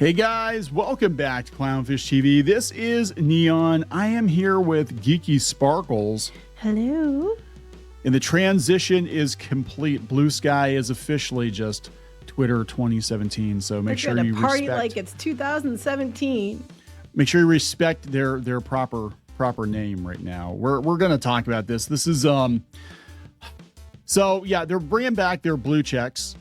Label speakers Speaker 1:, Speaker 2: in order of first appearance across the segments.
Speaker 1: Hey guys, welcome back to Clownfish TV. This is Kneon. I am here with Geeky Sparkles.
Speaker 2: Hello.
Speaker 1: And the transition is complete. Bluesky is officially just Twitter 2017. So make sure you
Speaker 2: party
Speaker 1: respect,
Speaker 2: like it's 2017.
Speaker 1: Make sure you respect their proper name right now. We're going to talk about this. This is so yeah, they're bringing back their blue checks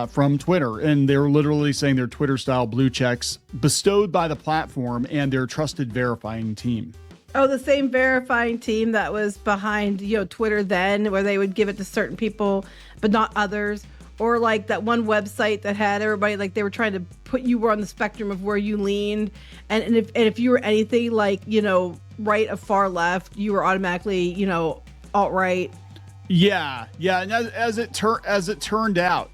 Speaker 1: from Twitter, and they're literally saying they're Twitter-style blue checks bestowed by the platform and their trusted verifying team.
Speaker 2: Oh, the same verifying team that was behind, Twitter then, where they would give it to certain people, but not others. Or like that one website that had everybody, like they were trying to put you were on the spectrum of where you leaned. And if you were anything like, right or far left, you were automatically, alt-right.
Speaker 1: Yeah. And as it turned out,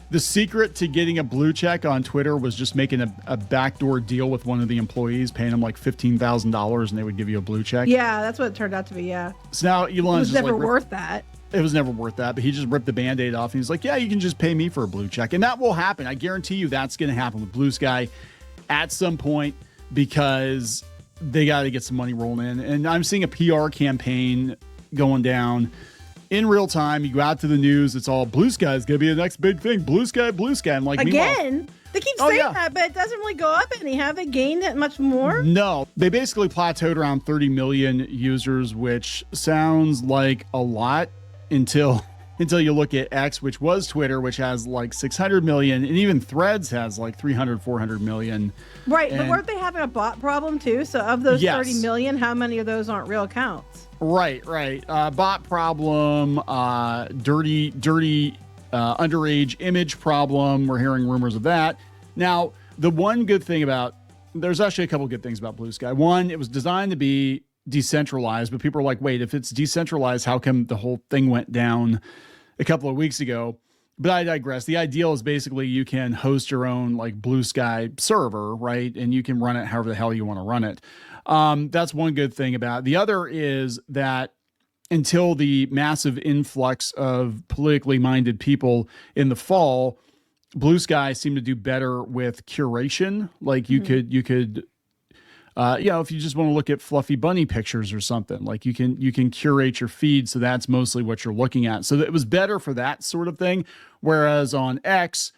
Speaker 1: the secret to getting a blue check on Twitter was just making a backdoor deal with one of the employees, paying them like $15,000, and they would give you a blue check.
Speaker 2: Yeah, that's what it turned out to be. Yeah.
Speaker 1: So now Elon's
Speaker 2: it was never worth that.
Speaker 1: It was never worth that, but he just ripped the Band-Aid off, and he's like, yeah, you can just pay me for a blue check. And that will happen. I guarantee you that's going to happen with Bluesky at some point, because they got to get some money rolling in. And I'm seeing a PR campaign going down in real time. You go out to the news, it's all Bluesky is going to be the next big thing. Bluesky. I'm like,
Speaker 2: again? They keep saying that, but it doesn't really go up any. Have they gained it much more?
Speaker 1: No. They basically plateaued around 30 million users, which sounds like a lot until you look at X, which was Twitter, which has like 600 million, and even Threads has like 300, 400 million.
Speaker 2: Right, but weren't they having a bot problem too? So of those 30 million, how many of those aren't real accounts?
Speaker 1: Right. Bot problem, dirty underage image problem. We're hearing rumors of that. Now, the one good thing there's actually a couple good things about Bluesky. One, it was designed to be decentralized, but people are like, wait, if it's decentralized, how come the whole thing went down a couple of weeks ago? But I digress. The ideal is basically you can host your own like Bluesky server, right? And you can run it however the hell you want to run it. That's one good thing about it. The other is that until the massive influx of politically minded people in the fall, Bluesky seemed to do better with curation. Like you could if you just want to look at fluffy bunny pictures or something, like you can curate your feed. So that's mostly what you're looking at. So it was better for that sort of thing. Whereas on X,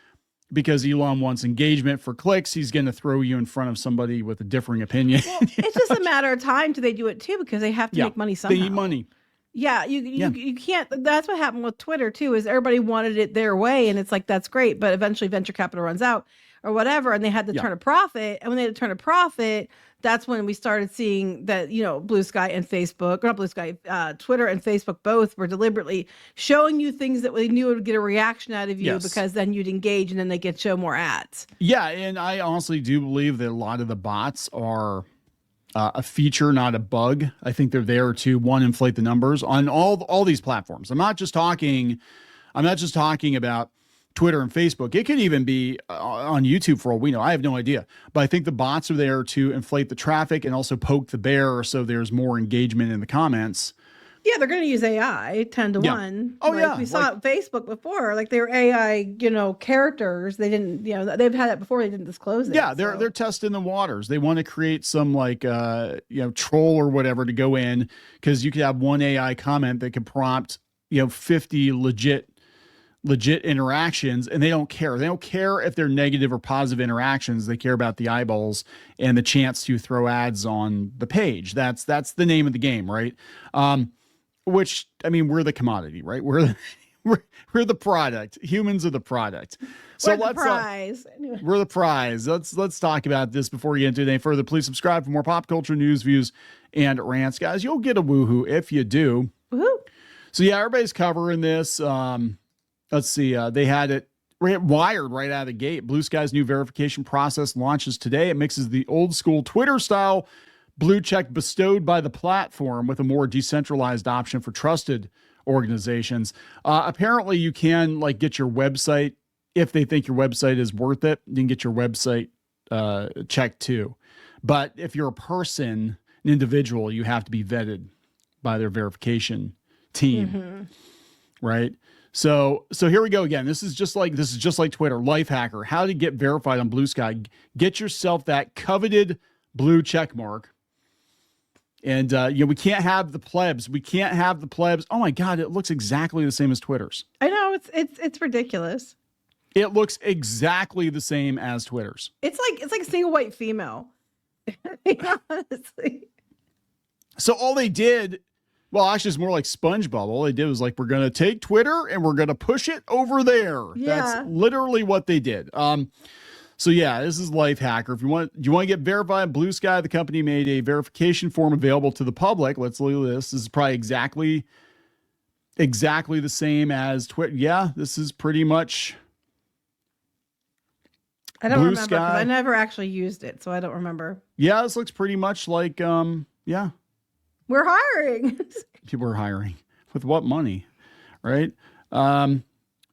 Speaker 1: because Elon wants engagement for clicks, he's going to throw you in front of somebody with a differing opinion.
Speaker 2: Well, it's just a matter of time till they do it too, because they have to make money somehow.
Speaker 1: They need money.
Speaker 2: Yeah, you can't. That's what happened with Twitter too. Is everybody wanted it their way, and it's like that's great, but eventually venture capital runs out or whatever, and they had to turn a profit. And when they had to turn a profit, that's when we started seeing that Bluesky and Facebook, or not Bluesky, Twitter and Facebook both were deliberately showing you things that they knew would get a reaction out of you, because then you'd engage and then they could show more ads. Yeah,
Speaker 1: and I honestly do believe that a lot of the bots are a feature, not a bug. I think they're there to inflate the numbers on all these platforms. I'm not just talking about Twitter and Facebook. It could even be on YouTube for all we know. I have no idea. But I think the bots are there to inflate the traffic and also poke the bear so there's more engagement in the comments.
Speaker 2: Yeah, they're going to use AI 10 to 1.
Speaker 1: Oh,
Speaker 2: like, we saw it Facebook before. Like they were AI, characters. They didn't, they've had that before. They didn't disclose it.
Speaker 1: Yeah, they're testing the waters. They want to create some like, troll or whatever to go in, because you could have one AI comment that could prompt, 50 legit interactions, and they don't care. They don't care if they're negative or positive interactions. They care about the eyeballs and the chance to throw ads on the page. That's the name of the game, right? Which, I mean, we're the commodity, right? We're the product. Humans are the product. So
Speaker 2: we're the prize.
Speaker 1: We're the prize. Let's talk about this before you get into any further. Please subscribe for more pop culture news, views, and rants, guys. You'll get a woohoo if you do.
Speaker 2: Woohoo!
Speaker 1: So yeah, everybody's covering this. Let's see. They had it wired right out of the gate. Bluesky's new verification process launches today. It mixes the old school Twitter style blue check bestowed by the platform with a more decentralized option for trusted organizations. Apparently, you can get your website, if they think your website is worth it, you can get your website checked too. But if you're a person, an individual, you have to be vetted by their verification team, right? So here we go again. This is just like Twitter. Life hacker. How to get verified on Bluesky. Get yourself that coveted blue check mark. And we can't have the plebs. We can't have the plebs. Oh my God, it looks exactly the same as Twitter's.
Speaker 2: I know, it's ridiculous.
Speaker 1: It looks exactly the same as Twitter's.
Speaker 2: It's like a single white female. Honestly.
Speaker 1: So all they did, well, actually it's more like SpongeBob. All they did was like, we're going to take Twitter and we're going to push it over there.
Speaker 2: Yeah.
Speaker 1: That's literally what they did. So yeah, this is Life Hacker. If you want to get verified, Bluesky, the company, made a verification form available to the public. Let's look at this. This is probably exactly the same as Twitter. Yeah, this is pretty much.
Speaker 2: I don't remember because I never actually used it, so I don't remember.
Speaker 1: Yeah, this looks pretty much like yeah.
Speaker 2: We're hiring.
Speaker 1: People are hiring. With what money? Right?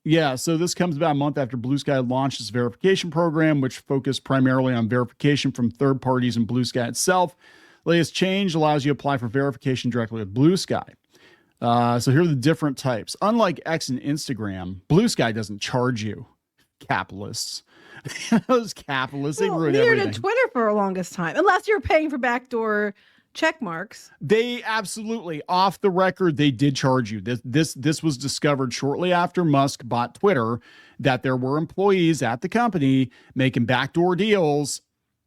Speaker 1: Yeah, so this comes about a month after Bluesky launched its verification program, which focused primarily on verification from third parties and Bluesky itself. Latest change allows you to apply for verification directly with Bluesky. So here are the different types. Unlike X and Instagram, Bluesky doesn't charge you. Capitalists. Those capitalists, they ruin everything.
Speaker 2: Neither did Twitter for the longest time, unless you're paying for backdoor check marks.
Speaker 1: They absolutely, off the record, they did charge you. This was discovered shortly after Musk bought Twitter, that there were employees at the company making backdoor deals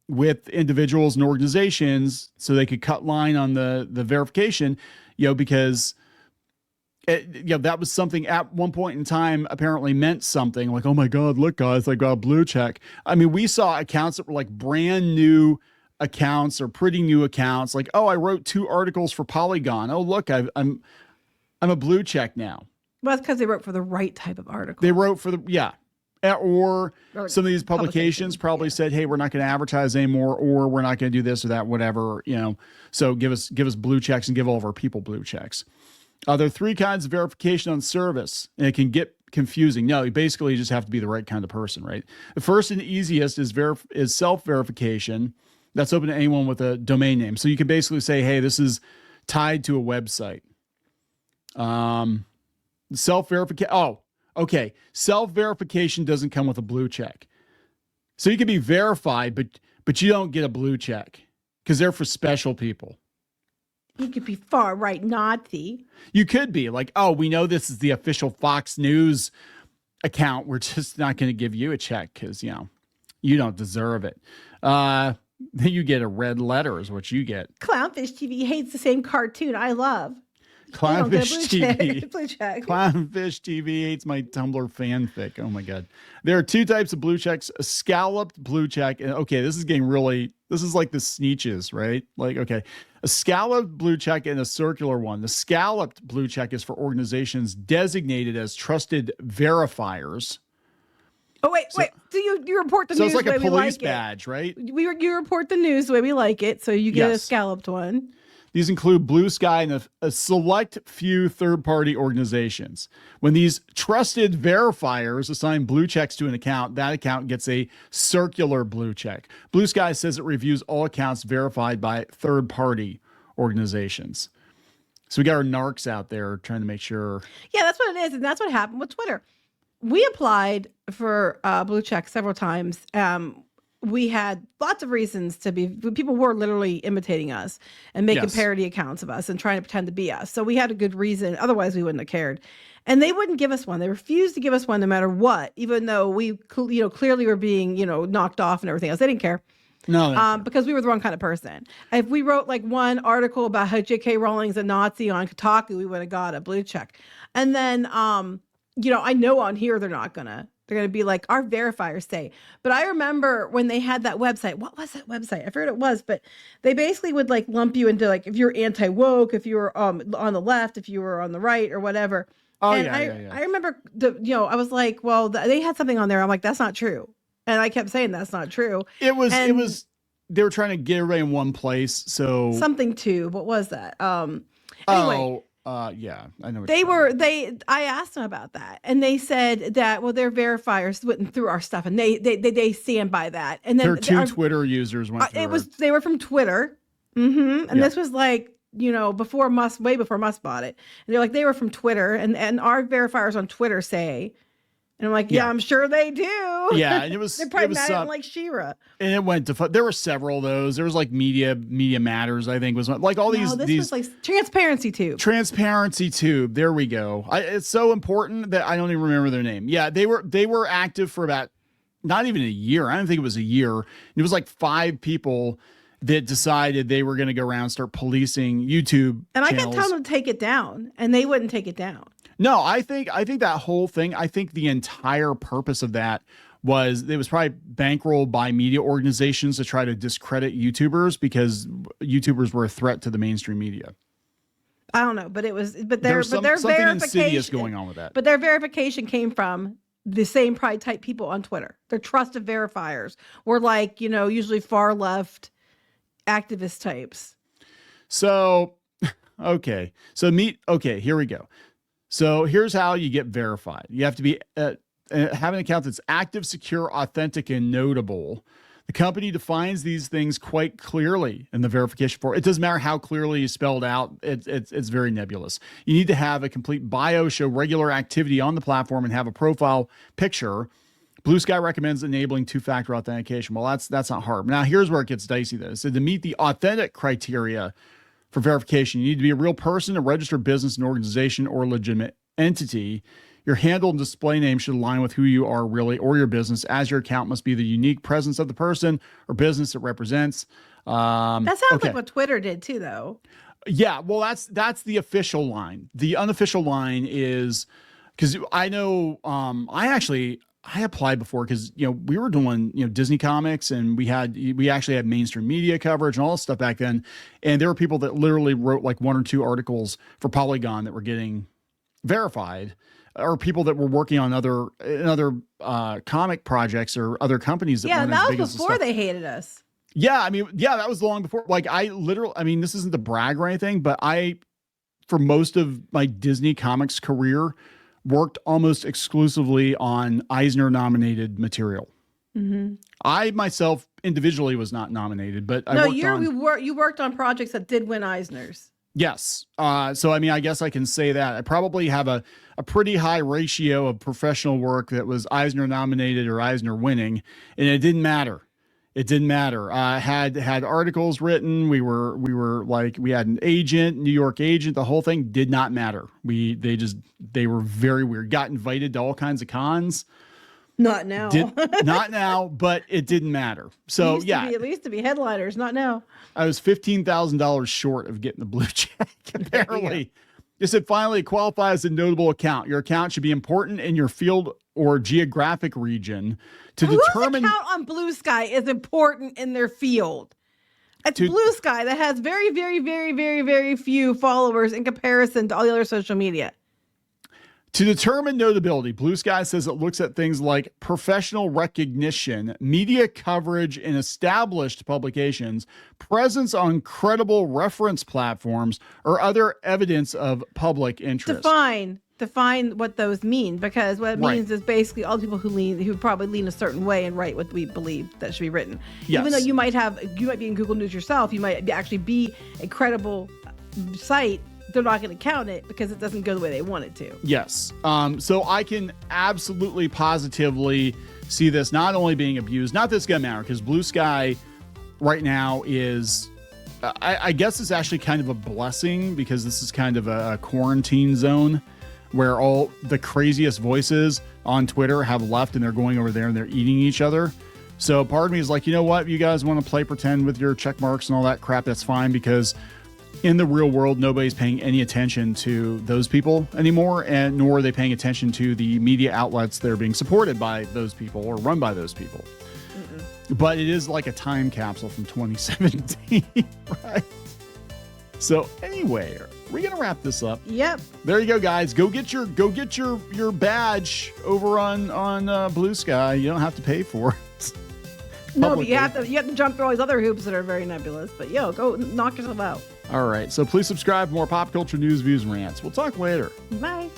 Speaker 1: with individuals and organizations so they could cut line on the verification, because that was something at one point in time apparently meant something, like, oh my God, look guys, I got a blue check. I mean, we saw accounts that were like brand new accounts or pretty new accounts, like, oh, I wrote 2 articles for Polygon. Oh, look, I'm a blue check now.
Speaker 2: Well, that's because they wrote for the right type of article.
Speaker 1: They wrote for or some of these publications probably said, hey, we're not going to advertise anymore, or we're not going to do this or that, whatever, so give us blue checks and give all of our people blue checks. There are 3 kinds of verification on service, and it can get confusing. No, you basically just have to be the right kind of person, right? The first and easiest is self-verification. That's open to anyone with a domain name. So you can basically say, hey, this is tied to a website. Self-verification. Oh, okay. Self-verification doesn't come with a blue check. So you can be verified, but you don't get a blue check because they're for special people.
Speaker 2: You could be far right Nazi.
Speaker 1: You could be like, oh, we know this is the official Fox News account. We're just not going to give you a check because, you don't deserve it. Then you get a red letter is what you get.
Speaker 2: Clownfish TV hates the same cartoon I love.
Speaker 1: Clownfish TV.
Speaker 2: Blue check.
Speaker 1: Clownfish TV hates my Tumblr fanfic. Oh my God. There are 2 types of blue checks: a scalloped blue check. And okay, this is like the Sneetches, right? Like, okay, a scalloped blue check and a circular one. The scalloped blue check is for organizations designated as trusted verifiers.
Speaker 2: Oh, wait. Do you report the news?
Speaker 1: So it's like a police
Speaker 2: like
Speaker 1: badge, right?
Speaker 2: You report the news the way we like it. So you get a scalloped one.
Speaker 1: These include Bluesky and a select few third-party organizations. When these trusted verifiers assign blue checks to an account, that account gets a circular blue check. Bluesky says it reviews all accounts verified by third-party organizations. So we got our narcs out there trying to make sure.
Speaker 2: Yeah, that's what it is. And that's what happened with Twitter. We applied for blue check several times. We had lots of reasons to be, people were literally imitating us and making parody accounts of us and trying to pretend to be us. So we had a good reason. Otherwise we wouldn't have cared. And they wouldn't give us one. They refused to give us one no matter what, even though we, clearly were being, knocked off and everything else. They didn't care.
Speaker 1: No,
Speaker 2: because we were the wrong kind of person. If we wrote like one article about how J.K. Rowling's a Nazi on Kotaku, we would have got a blue check. And then, I know on here they're gonna be like, our verifiers say. But I remember when they had that website. What was that website? I forget what it was, but they basically would like lump you into like if you're anti-woke, if you were on the left, if you were on the right or whatever.
Speaker 1: Oh,
Speaker 2: and
Speaker 1: yeah.
Speaker 2: I remember I was like, well, they had something on there. I'm like, that's not true. And I kept saying that's not true.
Speaker 1: It was they were trying to get everybody in one place. So
Speaker 2: something too. What was that? Anyway.
Speaker 1: Yeah, I know.
Speaker 2: I asked them about that, and they said that their verifiers went through our stuff, and they stand by that. And then
Speaker 1: their 2 Twitter users went through
Speaker 2: they were from Twitter, and this was like way before Musk bought it. And they're like, they were from Twitter, and our verifiers on Twitter say, and I'm like, yeah, I'm sure they do.
Speaker 1: Yeah, and it was
Speaker 2: they're probably mad at like Shira.
Speaker 1: And it went to there were several of those. There was like Media Matters, I think, was like all these.
Speaker 2: Was like Transparency Tube.
Speaker 1: Transparency Tube. There we go. It's so important that I don't even remember their name. Yeah, they were active for about not even a year. I don't think it was a year. It was like 5 people that decided they were going to go around and start policing YouTube
Speaker 2: and
Speaker 1: channels.
Speaker 2: I kept telling them to take it down, and they wouldn't take it down.
Speaker 1: No, I think that whole thing, I think the entire purpose of that was it was probably bankrolled by media organizations to try to discredit YouTubers because YouTubers were a threat to the mainstream media.
Speaker 2: I don't know, but their
Speaker 1: something
Speaker 2: verification
Speaker 1: insidious going on with that.
Speaker 2: But their verification came from the same pride type people on Twitter. Their trusted verifiers were like, usually far left activist types.
Speaker 1: So, okay. Okay, here we go. So here's how you get verified. You have to be have an account that's active, secure, authentic, and notable. The company defines these things quite clearly in the verification form. It doesn't matter how clearly you spelled out. It's very nebulous. You need to have a complete bio, show regular activity on the platform, and have a profile picture. Bluesky recommends enabling 2-factor authentication. Well, that's not hard. Now, here's where it gets dicey, though. So to meet the authentic criteria for verification, you need to be a real person, a registered business, an organization, or legitimate entity. Your handle and display name should align with who you are really or your business, as your account must be the unique presence of the person or business it represents.
Speaker 2: That sounds like what Twitter did too, though.
Speaker 1: Yeah, well, that's the official line. The unofficial line is because I know I applied before because we were doing Disney comics, and we actually had mainstream media coverage and all this stuff back then, and there were people that literally wrote like 1 or 2 articles for Polygon that were getting verified, or people that were working on other comic projects or other companies that weren't as big
Speaker 2: was before they hated us.
Speaker 1: Yeah, that was long before. Like this isn't to brag or anything, but for most of my Disney comics career, worked almost exclusively on Eisner nominated material. Mm-hmm. I myself individually was not nominated, but
Speaker 2: you worked on projects that did win Eisners.
Speaker 1: Yes. So, I guess I can say that I probably have a pretty high ratio of professional work that was Eisner nominated or Eisner winning, and it didn't matter. It didn't matter. Had articles written. We had an agent, New York agent. The whole thing did not matter. They were very weird. Got invited to all kinds of cons.
Speaker 2: Not now.
Speaker 1: Not now, but it didn't matter. So
Speaker 2: it used to be headliners. Not now.
Speaker 1: I was $15,000 short of getting the blue check. Apparently, it said finally qualify as a notable account. Your account should be important in your field or geographic region to determine.
Speaker 2: Whose account on Bluesky is important in their field? It's Bluesky that has very, very, very, very, very few followers in comparison to all the other social media.
Speaker 1: To determine notability, Bluesky says it looks at things like professional recognition, media coverage in established publications, presence on credible reference platforms, or other evidence of public interest.
Speaker 2: Define what those mean, because what it means is basically all the people who probably lean a certain way and write what we believe that should be written. Yes. Even though you might be in Google News yourself, you might actually be a credible site. They're not going to count it because it doesn't go the way they want it to.
Speaker 1: Yes. So I can absolutely positively see this not only being abused, not that it's going to matter, because Bluesky right now is, I guess it's actually kind of a blessing, because this is kind of a quarantine zone where all the craziest voices on Twitter have left and they're going over there and they're eating each other. So part of me is like, you know what? If you guys want to play pretend with your check marks and all that crap, that's fine, because in the real world, nobody's paying any attention to those people anymore, and nor are they paying attention to the media outlets that are being supported by those people or run by those people. Mm-mm. But it is like a time capsule from 2017, right? So anyway, are we gonna wrap this up?
Speaker 2: Yep.
Speaker 1: There you go, guys. Go get your badge over on Bluesky. You don't have to pay for it.
Speaker 2: No, but you have to jump through all these other hoops that are very nebulous. But go knock yourself out.
Speaker 1: All right. So please subscribe for more pop culture news, views, and rants. We'll talk later.
Speaker 2: Bye.